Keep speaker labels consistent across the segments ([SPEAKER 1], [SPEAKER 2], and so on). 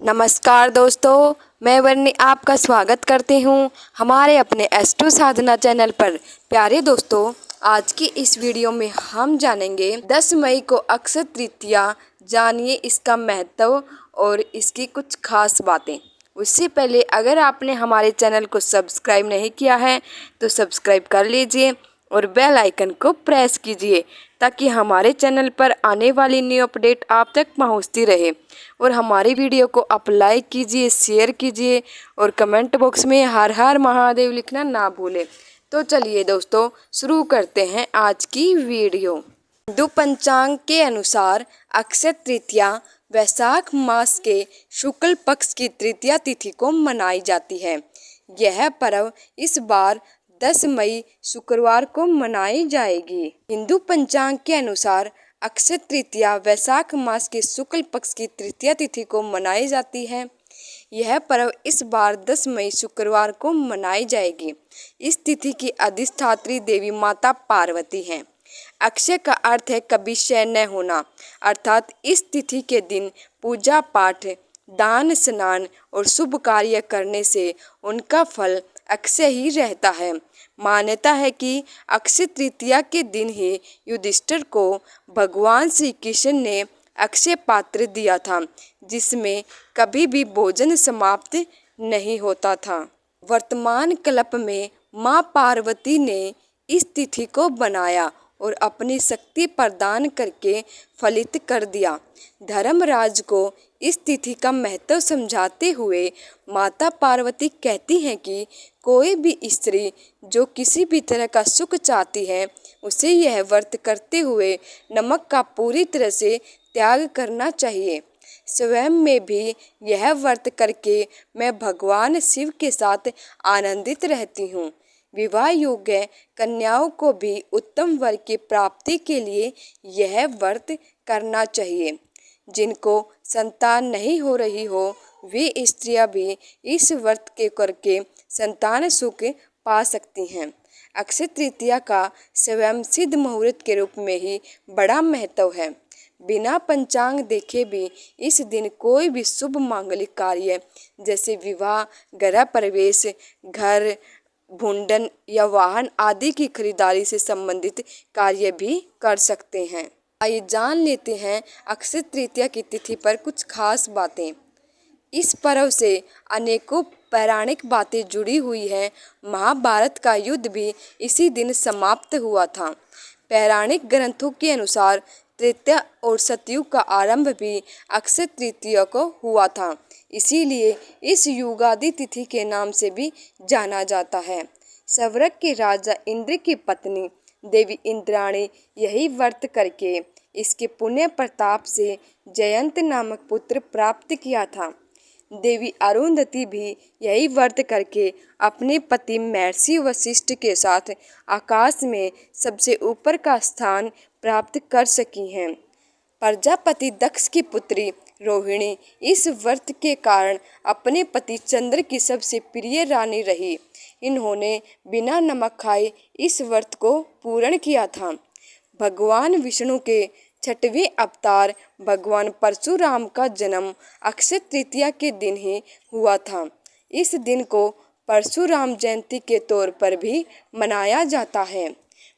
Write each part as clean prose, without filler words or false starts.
[SPEAKER 1] नमस्कार दोस्तों, मैं वर्णी आपका स्वागत करती हूँ हमारे अपने S2 साधना चैनल पर। प्यारे दोस्तों, आज की इस वीडियो में हम जानेंगे 10 मई को अक्षय तृतीया, जानिए इसका महत्व और इसकी कुछ खास बातें। उससे पहले अगर आपने हमारे चैनल को सब्सक्राइब नहीं किया है तो सब्सक्राइब कर लीजिए और बेल आइकन को प्रेस कीजिए ताकि हमारे चैनल पर आने वाली न्यू अपडेट आप तक पहुंचती रहे। और हमारी वीडियो को आप लाइक कीजिए, शेयर कीजिए और कमेंट बॉक्स में हर हर महादेव लिखना ना भूलें। तो चलिए दोस्तों, शुरू करते हैं आज की वीडियो। हिंदू पंचांग के अनुसार अक्षय तृतीया वैशाख मास के शुक्ल पक्ष की तृतीया तिथि को मनाई जाती है। यह पर्व इस बार 10 मई शुक्रवार को मनाई जाएगी। हिंदू पंचांग के अनुसार अक्षय तृतीया वैशाख मास के शुक्ल पक्ष की तृतीया तिथि को मनाई जाती है। यह पर्व इस बार 10 मई शुक्रवार को मनाई जाएगी। इस तिथि की अधिष्ठात्री देवी माता पार्वती हैं। अक्षय का अर्थ है कभी क्षय न होना, अर्थात इस तिथि के दिन पूजा पाठ, दान, स्नान और शुभ कार्य करने से उनका फल अक्षय ही रहता है। मान्यता है कि अक्षय तृतीया के दिन ही युधिष्ठिर को भगवान श्री कृष्ण ने अक्षय पात्र दिया था, जिसमें कभी भी भोजन समाप्त नहीं होता था। वर्तमान कल्प में मां पार्वती ने इस तिथि को बनाया और अपनी शक्ति प्रदान करके फलित कर दिया। धर्मराज को इस तिथि का महत्व समझाते हुए माता पार्वती कहती हैं कि कोई भी स्त्री जो किसी भी तरह का सुख चाहती है, उसे यह व्रत करते हुए नमक का पूरी तरह से त्याग करना चाहिए। स्वयं में भी यह व्रत करके मैं भगवान शिव के साथ आनंदित रहती हूँ। विवाह योग्य कन्याओं को भी उत्तम वर की प्राप्ति के लिए यह व्रत करना चाहिए। जिनको संतान नहीं हो रही हो, वे स्त्रियां भी इस व्रत के करके संतान सुख पा सकती हैं। अक्षय तृतीया का स्वयं सिद्ध मुहूर्त के रूप में ही बड़ा महत्व है। बिना पंचांग देखे भी इस दिन कोई भी शुभ मांगलिक कार्य जैसे विवाह, गृह प्रवेश, घर मुंडन या वाहन आदि की खरीदारी से संबंधित कार्य भी कर सकते हैं। आइए जान लेते हैं अक्षय तृतीया की तिथि पर कुछ खास बातें। इस पर्व से अनेकों पौराणिक बातें जुड़ी हुई हैं। महाभारत का युद्ध भी इसी दिन समाप्त हुआ था। पौराणिक ग्रंथों के अनुसार त्रेता और सतयुग का आरंभ भी अक्षय तृतीया को हुआ था, इसीलिए इस युगादि तिथि के नाम से भी जाना जाता है। सवरक के राजा इंद्र की पत्नी देवी इंद्राणी यही व्रत करके इसके पुण्य प्रताप से जयंत नामक पुत्र प्राप्त किया था। देवी अरुंधति भी यही व्रत करके अपने पति महर्षि वशिष्ठ के साथ आकाश में सबसे ऊपर का स्थान प्राप्त कर सकी हैं। प्रजापति दक्ष की पुत्री रोहिणी इस व्रत के कारण अपने पति चंद्र की सबसे प्रिय रानी रही। इन्होंने बिना नमक खाए इस व्रत को पूर्ण किया था। भगवान विष्णु के 6वें अवतार भगवान परशुराम का जन्म अक्षय तृतीया के दिन ही हुआ था। इस दिन को परशुराम जयंती के तौर पर भी मनाया जाता है।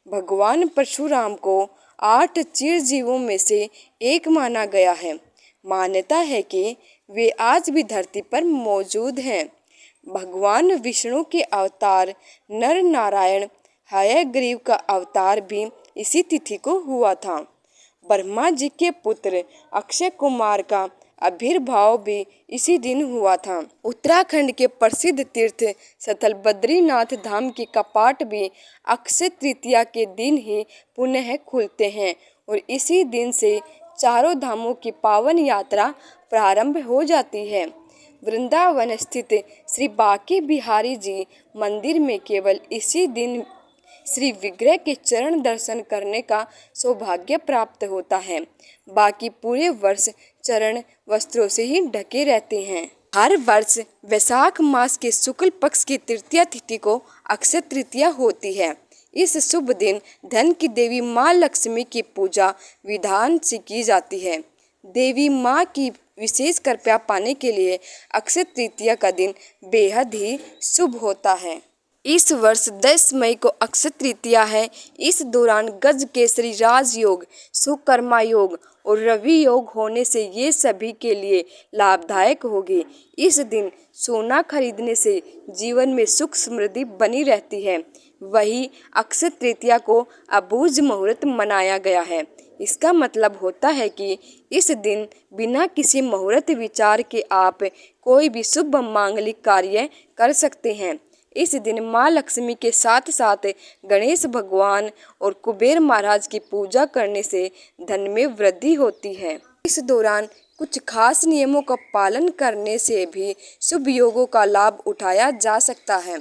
[SPEAKER 1] भगवान परशुराम को 8 चिरजीवों में से एक माना गया है। मान्यता है कि वे आज भी धरती पर मौजूद हैं। भगवान विष्णु के अवतार नर नारायण हयग्रीव का अवतार भी इसी तिथि को हुआ था। ब्रह्मा जी के पुत्र अक्षय कुमार का आविर्भाव भी इसी दिन हुआ था। उत्तराखंड के प्रसिद्ध तीर्थ स्थल बद्रीनाथ धाम के कपाट भी अक्षय तृतीया के दिन ही पुनः खुलते हैं और इसी दिन से चारों धामों की पावन यात्रा प्रारंभ हो जाती है। वृंदावन स्थित श्री बांके बिहारी जी मंदिर में केवल इसी दिन श्री विग्रह के चरण दर्शन करने का सौभाग्य प्राप्त होता है। बाकी पूरे वर्ष चरण वस्त्रों से ही ढके रहते हैं। हर वर्ष वैशाख मास के शुक्ल पक्ष की तृतीया तिथि को अक्षय तृतीया होती है। इस शुभ दिन धन की देवी माँ लक्ष्मी की पूजा विधान से की जाती है। देवी माँ की विशेष कृपया पाने के लिए अक्षय तृतीया का दिन बेहद ही शुभ होता है। इस वर्ष 10 मई को अक्षय तृतीया है। इस दौरान गज केसरी राजयोग, सुकर्मा योग और रवि योग होने से ये सभी के लिए लाभदायक होगी। इस दिन सोना खरीदने से जीवन में सुख समृद्धि बनी रहती है। वही अक्षय तृतीया को अबूझ मुहूर्त मनाया गया है। इसका मतलब होता है कि इस दिन बिना किसी मुहूर्त विचार के आप कोई भी शुभ मांगलिक कार्य कर सकते हैं। इस दिन माँ लक्ष्मी के साथ साथ गणेश भगवान और कुबेर महाराज की पूजा करने से धन में वृद्धि होती है। इस दौरान कुछ खास नियमों का पालन करने से भी शुभ योगों का लाभ उठाया जा सकता है।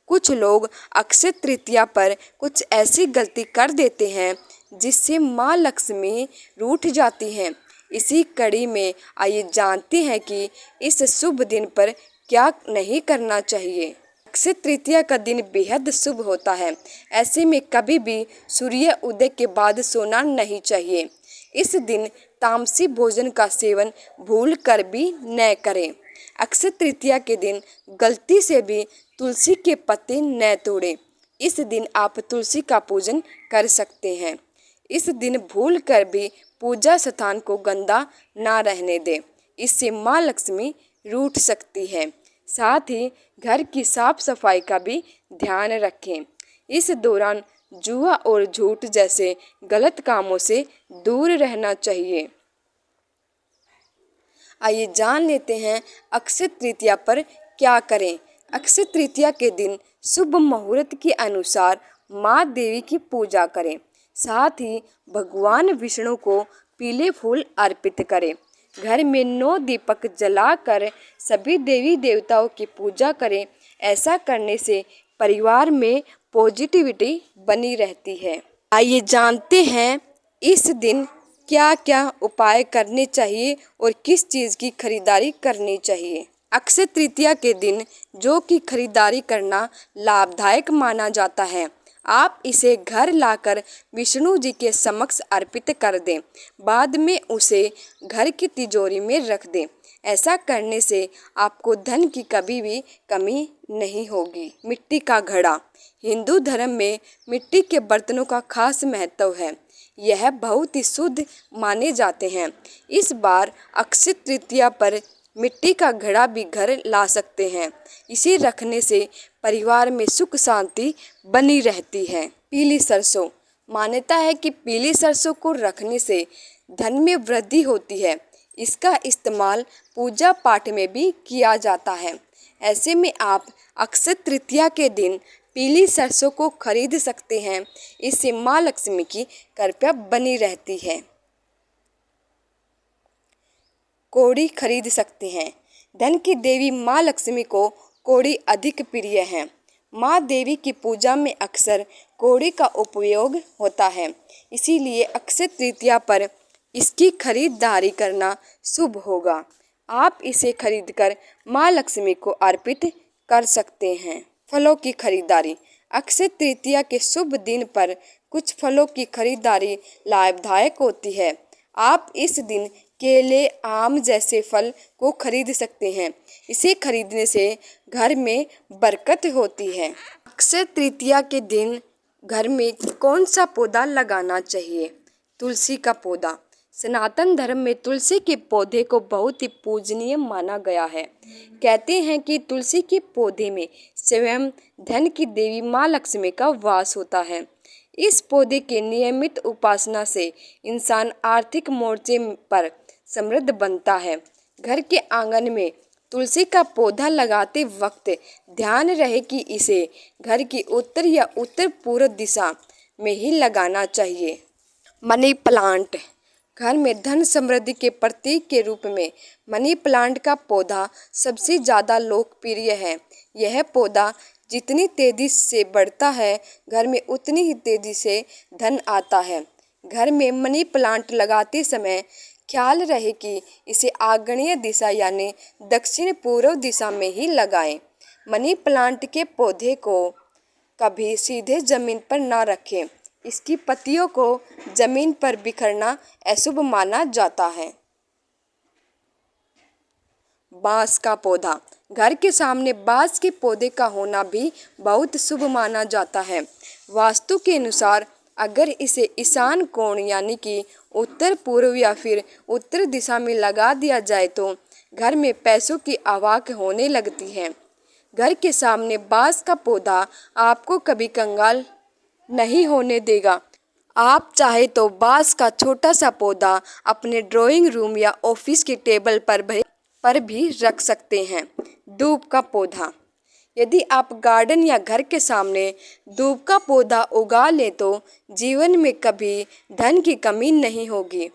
[SPEAKER 1] कुछ लोग अक्षय तृतीया पर कुछ ऐसी गलती कर देते हैं जिससे माँ लक्ष्मी रूठ जाती हैं। इसी कड़ी में आइए जानते हैं कि इस शुभ दिन पर क्या नहीं करना चाहिए। अक्षय तृतीया का दिन बेहद शुभ होता है। ऐसे में कभी भी सूर्य उदय के बाद सोना नहीं चाहिए। इस दिन तामसी भोजन का सेवन भूल कर भी न करें। अक्षय तृतीया के दिन गलती से भी तुलसी के पत्ते न तोड़ें। इस दिन आप तुलसी का पूजन कर सकते हैं। इस दिन भूल कर भी पूजा स्थान को गंदा ना रहने दें। इससे माँ लक्ष्मी रूठ सकती है। साथ ही घर की साफ सफाई का भी ध्यान रखें। इस दौरान जुआ और झूठ जैसे गलत कामों से दूर रहना चाहिए। आइए जान लेते हैं अक्षय तृतीया पर क्या करें। अक्षय तृतीया के दिन शुभ मुहूर्त के अनुसार माँ देवी की पूजा करें। साथ ही भगवान विष्णु को पीले फूल अर्पित करें। घर में 9 दीपक जलाकर सभी देवी देवताओं की पूजा करें। ऐसा करने से परिवार में पॉजिटिविटी बनी रहती है। आइए जानते हैं इस दिन क्या क्या उपाय करने चाहिए और किस चीज़ की खरीदारी करनी चाहिए। अक्षय तृतीया के दिन जो कि खरीदारी करना लाभदायक माना जाता है, आप इसे घर लाकर विष्णु जी के समक्ष अर्पित कर दें। बाद में उसे घर की तिजोरी में रख दें। ऐसा करने से आपको धन की कभी भी कमी नहीं होगी। मिट्टी का घड़ा। हिंदू धर्म में मिट्टी के बर्तनों का खास महत्व है। यह बहुत ही शुद्ध माने जाते हैं। इस बार अक्षय तृतीया पर मिट्टी का घड़ा भी घर ला सकते हैं। इसे रखने से परिवार में सुख शांति बनी रहती है। पीली सरसों। मान्यता है कि पीली सरसों को रखने से धन में वृद्धि होती है। इसका इस्तेमाल पूजा पाठ में भी किया जाता है। ऐसे में आप अक्षय तृतीया के दिन पीली सरसों को खरीद सकते हैं। इससे माँ लक्ष्मी की कृपा बनी रहती है। कौड़ी खरीद सकते हैं। धन की देवी माँ लक्ष्मी को कौड़ी अधिक प्रिय है। माँ देवी की पूजा में अक्सर कौड़ी का उपयोग होता है। इसीलिए अक्षय तृतीया पर इसकी खरीदारी करना शुभ होगा। आप इसे खरीदकर माँ लक्ष्मी को अर्पित कर सकते हैं। फलों की खरीदारी। अक्षय तृतीया के शुभ दिन पर कुछ फलों की खरीदारी लाभदायक होती है। आप इस दिन केले, आम जैसे फल को खरीद सकते हैं। इसे खरीदने से घर में बरकत होती है। अक्षय तृतीया के दिन घर में कौन सा पौधा लगाना चाहिए? तुलसी का पौधा। सनातन धर्म में तुलसी के पौधे को बहुत ही पूजनीय माना गया है। कहते हैं कि तुलसी के पौधे में स्वयं धन की देवी माँ लक्ष्मी का वास होता है। इस पौधे के नियमित उपासना से इंसान आर्थिक मोर्चे पर समृद्ध बनता है। घर के आंगन में तुलसी का पौधा लगाते वक्त ध्यान रहे कि इसे घर की उत्तर या उत्तर पूर्व दिशा में ही लगाना चाहिए। Money plant. घर में धन समृद्धि के प्रतीक के रूप में मनी प्लांट का पौधा सबसे ज़्यादा लोकप्रिय है। यह पौधा जितनी तेज़ी से बढ़ता है, घर में उतनी ही तेज़ी से धन आता है। घर में मनी प्लांट लगाते समय ख्याल रहे कि इसे आग्नेय दिशा यानी दक्षिण पूर्व दिशा में ही लगाएं। मनी प्लांट के पौधे को कभी सीधे जमीन पर ना रखें। इसकी पत्तियों को जमीन पर बिखरना अशुभ माना जाता है। बांस का पौधा। घर के सामने बांस के पौधे का होना भी बहुत शुभ माना जाता है। वास्तु के अनुसार अगर इसे ईशान कोण यानी कि उत्तर पूर्व या फिर उत्तर दिशा में लगा दिया जाए तो घर में पैसों की आवाक होने लगती है। घर के सामने बांस का पौधा आपको कभी कंगाल नहीं होने देगा। आप चाहे तो बांस का छोटा सा पौधा अपने ड्राइंग रूम या ऑफिस के टेबल पर भी रख सकते हैं। दूब का पौधा। यदि आप गार्डन या घर के सामने दूब का पौधा उगा लें तो जीवन में कभी धन की कमी नहीं होगी।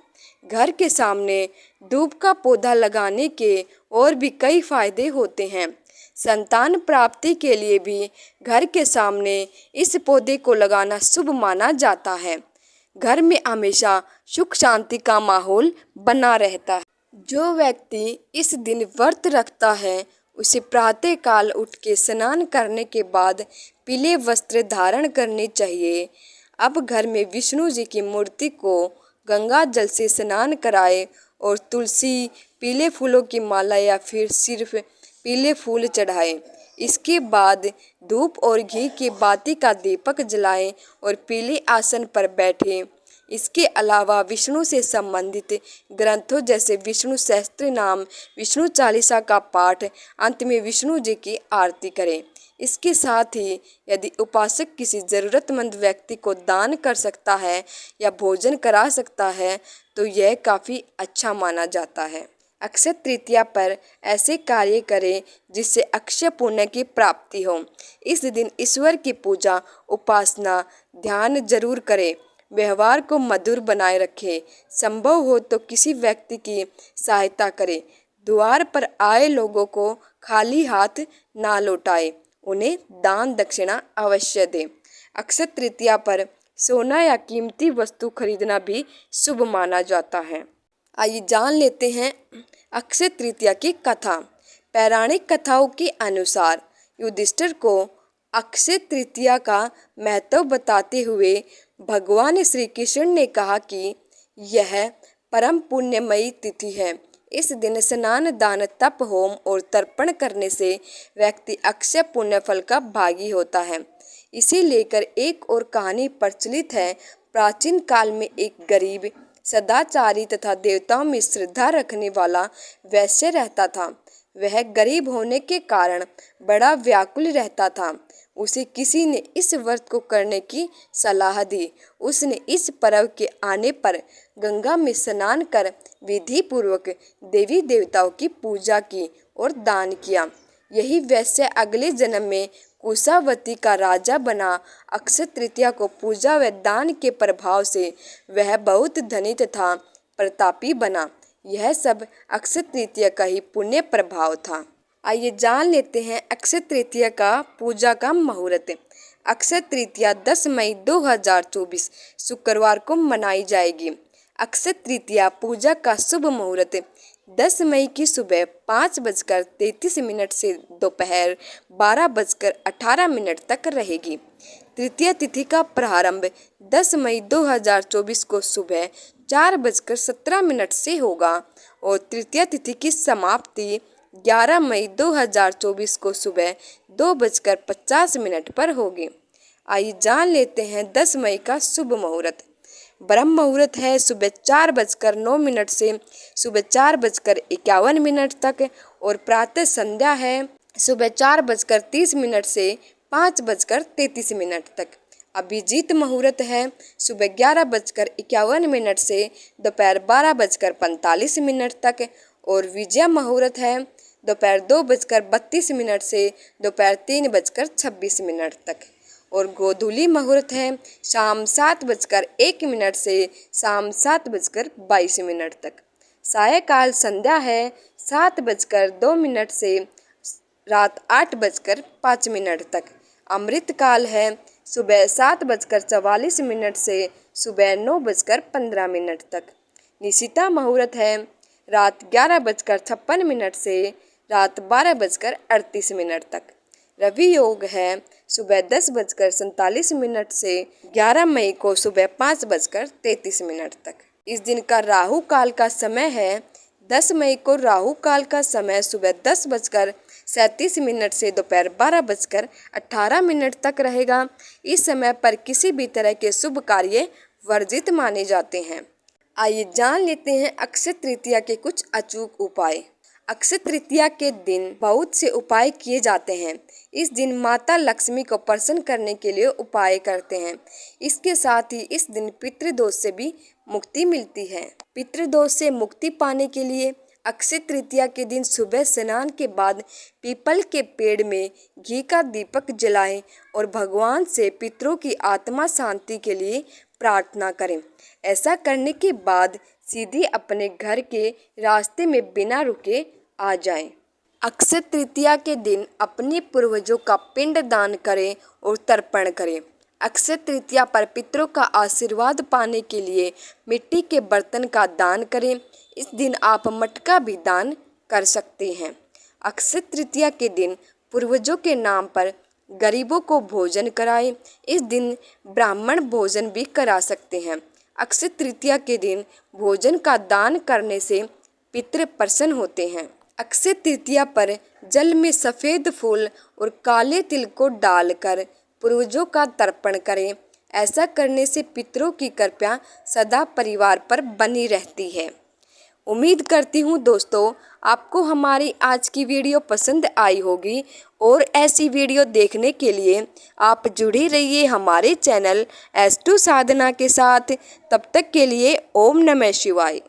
[SPEAKER 1] घर के सामने दूब का पौधा लगाने के और भी कई फायदे होते हैं। संतान प्राप्ति के लिए भी घर के सामने इस पौधे को लगाना शुभ माना जाता है। घर में हमेशा सुख शांति का माहौल बना रहता है। जो व्यक्ति इस दिन व्रत रखता है उसे प्रातः काल उठ के स्नान करने के बाद पीले वस्त्र धारण करने चाहिए। अब घर में विष्णु जी की मूर्ति को गंगा जल से स्नान कराए और तुलसी, पीले फूलों की माला या फिर सिर्फ पीले फूल चढ़ाएं। इसके बाद धूप और घी की बाती का दीपक जलाएं और पीले आसन पर बैठें। इसके अलावा विष्णु से संबंधित ग्रंथों जैसे विष्णु सहस्त्रनाम, विष्णु चालीसा का पाठ, अंत में विष्णु जी की आरती करें। इसके साथ ही यदि उपासक किसी ज़रूरतमंद व्यक्ति को दान कर सकता है या भोजन करा सकता है तो यह काफ़ी अच्छा माना जाता है। अक्षय तृतीया पर ऐसे कार्य करें जिससे अक्षय पुण्य की प्राप्ति हो। इस दिन ईश्वर की पूजा, उपासना, ध्यान जरूर करें। व्यवहार को मधुर बनाए रखें। संभव हो तो किसी व्यक्ति की सहायता करें। द्वार पर आए लोगों को खाली हाथ ना लौटाएं। उन्हें दान दक्षिणा अवश्य दें। अक्षय तृतीया पर सोना या कीमती वस्तु खरीदना भी शुभ माना जाता है। आइए जान लेते हैं अक्षय तृतीया की कथा। पौराणिक कथाओं के अनुसार युधिष्ठिर को अक्षय तृतीया का महत्व बताते हुए भगवान श्री कृष्ण ने कहा कि यह परम पुण्यमयी तिथि है। इस दिन स्नान, दान, तप, होम और तर्पण करने से व्यक्ति अक्षय पुण्य फल का भागी होता है। इसे लेकर एक और कहानी प्रचलित है। प्राचीन काल में एक गरीब, सदाचारी तथा देवताओं में श्रद्धा रखने वाला वैश्य रहता था। वह गरीब होने के कारण बड़ा व्याकुल रहता था। उसे किसी ने इस व्रत को करने की सलाह दी। उसने इस पर्व के आने पर गंगा में स्नान कर विधि पूर्वक देवी देवताओं की पूजा की और दान किया। यही वैश्य अगले जन्म में कुशावती का राजा बना। अक्षय तृतीया को पूजा व दान के प्रभाव से वह बहुत धनी तथा प्रतापी बना। यह सब अक्षय तृतीया का ही पुण्य प्रभाव था। आइए जान लेते हैं अक्षय तृतीया का पूजा का मुहूर्त। अक्षय तृतीया 10 मई 2024 शुक्रवार को मनाई जाएगी। अक्षय तृतीया पूजा का शुभ मुहूर्त 10 मई की सुबह 5:33 से दोपहर 12:18 तक रहेगी। तृतीया तिथि का प्रारंभ 10 मई 2024 को सुबह 4:17 से होगा और तृतीया तिथि की समाप्ति 11 मई 2024 को सुबह 2:50 पर होगी। आइए जान लेते हैं 10 मई का शुभ मुहूर्त। ब्रह्म मुहूर्त है सुबह 4:09 से सुबह 4:51 तक और प्रातः संध्या है सुबह 4:30 से 5:33 तक। अभिजीत मुहूर्त है सुबह 11:51 से दोपहर 12:45 तक और विजय मुहूर्त है दोपहर 2:32 से दोपहर 3:26 तक और गोधूली मुहूर्त है शाम 7:01 से शाम 7:22 तक। सायकाल संध्या है 7:02 से रात 8:05 तक। अमृत काल है सुबह 7:44 से सुबह 9:15 तक। निशिता मुहूर्त है रात 11:56 से रात 12:38 तक। रवि योग है सुबह 10:47 से 11 मई को सुबह 5:33 तक। इस दिन का राहु काल का समय है 10 मई को राहु काल का समय सुबह 10:37 से दोपहर 12:18 तक रहेगा। इस समय पर किसी भी तरह के शुभ कार्य वर्जित माने जाते हैं। आइए जान लेते हैं अक्षय तृतीया के कुछ अचूक उपाय। अक्षय तृतीया के दिन बहुत से उपाय किए जाते हैं। इस दिन माता लक्ष्मी को प्रसन्न करने के लिए उपाय करते हैं। इसके साथ ही इस दिन पितृदोष से भी मुक्ति मिलती है। पितृदोष से मुक्ति पाने के लिए अक्षय तृतीया के दिन सुबह स्नान के बाद पीपल के पेड़ में घी का दीपक जलाएं और भगवान से पितरों की आत्मा शांति के लिए प्रार्थना करें। ऐसा करने के बाद सीधे अपने घर के रास्ते में बिना रुके आ जाएं। अक्षय तृतीया के दिन अपने पूर्वजों का पिंड दान करें और तर्पण करें। अक्षय तृतीया पर पितरों का आशीर्वाद पाने के लिए मिट्टी के बर्तन का दान करें। इस दिन आप मटका भी दान कर सकते हैं। अक्षय तृतीया के दिन पूर्वजों के नाम पर गरीबों को भोजन कराएं। इस दिन ब्राह्मण भोजन भी करा सकते हैं। अक्षय तृतीया के दिन भोजन का दान करने से पितृ प्रसन्न होते हैं। अक्षय तृतीया पर जल में सफ़ेद फूल और काले तिल को डालकर पूर्वजों का तर्पण करें। ऐसा करने से पितरों की कृपा सदा परिवार पर बनी रहती है। उम्मीद करती हूँ दोस्तों आपको हमारी आज की वीडियो पसंद आई होगी और ऐसी वीडियो देखने के लिए आप जुड़े रहिए हमारे चैनल S2 साधना के साथ। तब तक के लिए ओम नमः शिवाय।